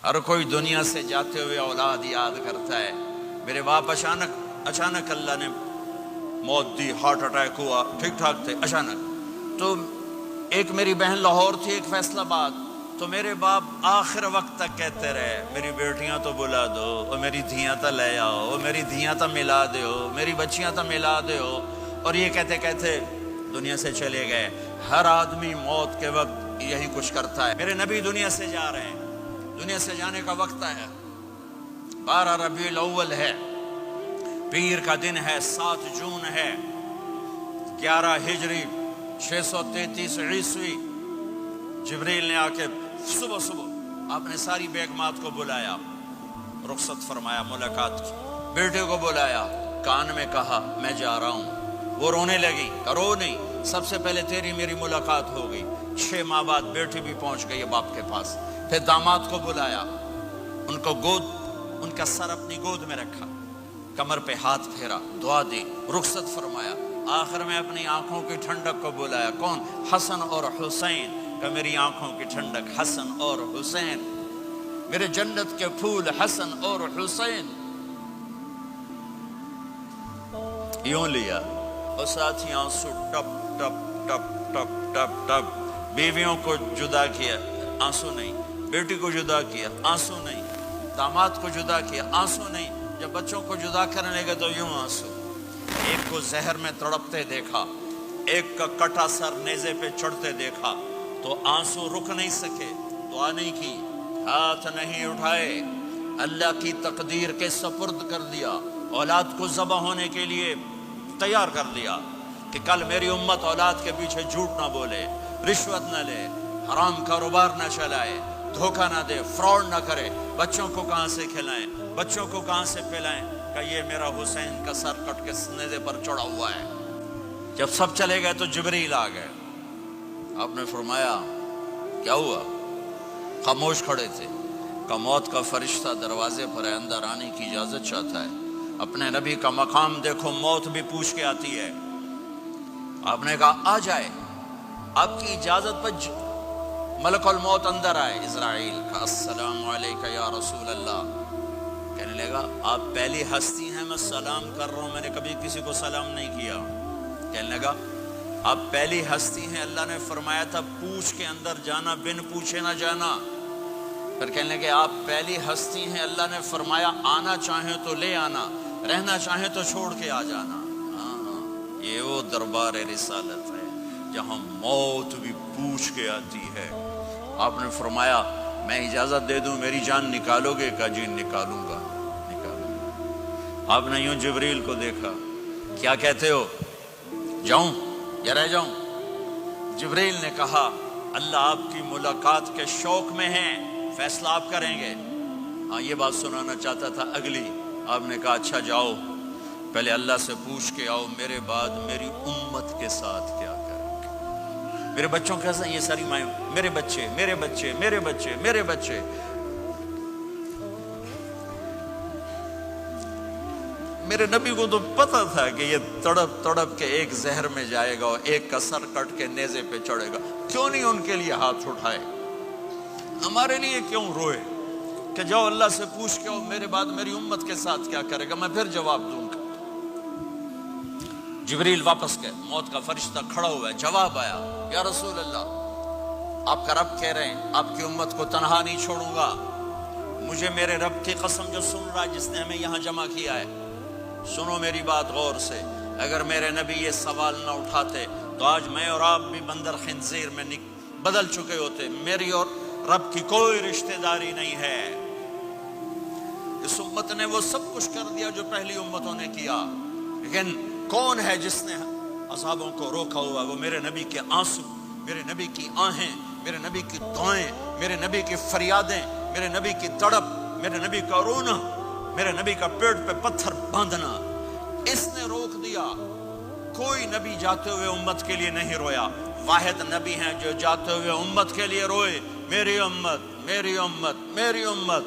हर कोई दुनिया से जाते हुए औलाद याद करता है। मेरे बाप अचानक अल्लाह ने मौत दी, हार्ट अटैक हुआ, ठीक ठाक थे, अचानक। तो एक मेरी बहन लाहौर थी, एक फैसलाबाद। तो मेरे बाप आखिर वक्त तक कहते रहे, मेरी बेटियां तो बुला दो, और मेरी धियां तो ले आओ, और मेरी धियां तो मिला दो, मेरी बच्चियां तो मिला दो। और ये कहते कहते दुनिया से चले गए। हर आदमी मौत के वक्त यही कुछ करता है। मेरे नबी दुनिया से जा रहे हैं, दुनिया से जाने का वक्त आया। 12 रबीउल अव्वल है, पीर का दिन है, 7 जून है, 11 हिजरी 633 ईस्वी। जिब्रील ने आके सुबह सुबह आपने सारी बेगमात को बुलाया, रुखसत फरमाया, मुलाकात की। बेटे को बुलाया, कान में कहा मैं जा रहा हूँ। वो रोने लगी, रो नहीं, सबसे पहले तेरी मेरी मुलाकात हो गई। 6 माह बाद बेटी भी पहुंच गई बाप के पास। फिर दामाद को बुलाया, उनको उनका सर अपनी गोद में रखा, कमर पे हाथ फेरा, दुआ दी, रुखसत फरमाया। आखिर में अपनी आंखों की ठंडक को बुलाया। कौन? हसन और हुसैन का। मेरी आंखों की ठंडक हसन और हुसैन, मेरे जन्नत के फूल हसन और हुसैन। यूं लिया और साथ ही आंसू टप टप टप टप टप टप। बीवियों को जुदा किया, आंसू नहीं। बेटी को जुदा किया, आंसू नहीं। दामाद को जुदा किया, आंसू नहीं। जब बच्चों को जुदा करने लगे तो यूं आंसू। एक को जहर में तड़पते देखा, एक का कटा सर नेज़े पे चढ़ते देखा, तो आंसू रुक नहीं सके, दुआ नहीं की, हाथ नहीं उठाए, अल्लाह की तकदीर के सपुर्द कर दिया। औलाद को ज़बह होने के लिए तैयार कर दिया कि कल मेरी उम्मत औलाद के पीछे झूठ ना बोले, रिश्वत न ले, हराम कारोबार न चलाए, धोखा ना दे, फ्रॉड ना करे। बच्चों को कहाँ से खिलाएं, बच्चों को कहाँ से पिलाएं? कि ये मेरा हुसैन का सर कट के नेज़े पर चढ़ा हुआ है। जब सब चले गए तो जिब्रील आ गए। आपने फरमाया क्या हुआ? खामोश खड़े थे। का मौत का फरिश्ता दरवाजे पर है, अंदर आने की इजाजत चाहता है। अपने नबी का मकाम देखो, मौत भी पूछ के आती है। आपने कहा आ जाए, आपकी इजाजत पर मलकुल मौत अंदर आए। इज़राइल का अस्सलामु अलैका या रसूल अल्लाह। कहने लगा आप पहली हस्ती हैं, मैं सलाम कर रहा हूँ, मैंने कभी किसी को सलाम नहीं किया। कहने लगा आप पहली हस्ती हैं, अल्लाह ने फरमाया था पूछ के अंदर जाना, बिन पूछे ना जाना। फिर कहने लगे आप पहली हस्ती हैं, अल्लाह ने फरमाया आना चाहे तो ले आना, रहना चाहे तो छोड़ के आ जाना। हाँ, ये वो दरबार रिसालत है जहाँ मौत भी पूछ के आती है। आपने फरमाया मैं इजाजत दे दूं, मेरी जान निकालोगे? का जी निकालूंगा, निकालूंगा। आपने यूं जिब्रील को देखा, क्या कहते हो, जाऊं या रह जाऊं? जिब्रील ने कहा अल्लाह आपकी मुलाकात के शौक में है, फैसला आप करेंगे। हाँ, ये बात सुनाना चाहता था अगली। आपने कहा अच्छा जाओ, पहले अल्लाह से पूछ के आओ मेरे बाद मेरी उम्मत के साथ क्या करें, मेरे बच्चों के साथ। ये सारी माएँ, मेरे बच्चे, मेरे बच्चे, मेरे बच्चे, मेरे बच्चे। मेरे नबी को तो पता था कि ये तड़प तड़प के एक जहर में जाएगा और एक का सर कट के नेज़े पे चढ़ेगा। क्यों नहीं उनके लिए हाथ उठाए? हमारे लिए क्यों रोए कि जाओ अल्लाह से पूछ के आओ मेरे बाद मेरी उम्मत के साथ क्या करेगा, मैं फिर जवाब दूंगा। जिब्रील वापस गए, मौत का फरिश्ता खड़ा हुआ है। जवाब आया या रसूल अल्लाह आपका रब कह रहे हैं आपकी उम्मत को तनहा नहीं छोड़ूंगा। मुझे मेरे रब की कसम जो सुन रहा है, जिसने हमें यहाँ जमा किया है, सुनो मेरी बात गौर से। अगर मेरे नबी ये सवाल न उठाते तो आज मैं और आप भी बंदर खिंजीर में बदल चुके होते। मेरी और रब की कोई रिश्तेदारी नहीं है। इस उम्मत ने वो सब कुछ कर दिया जो पहली उम्मतों ने किया, लेकिन कौन है जिसने अज़ाबों को रोका हुआ? वो मेरे नबी के आंसू, मेरे नबी की आहें, मेरे नबी की दुआएं, मेरे नबी की फरियादें, मेरे नबी की तड़प, मेरे नबी का रोना, मेरे नबी का पेट पे पत्थर बांधना, इसने रोक दिया। कोई नबी जाते हुए उम्मत के लिए नहीं रोया। वाहिद नबी हैं जो जाते हुए उम्मत के लिए रोए, मेरी उम्मत, मेरी उम्मत, मेरी उम्मत।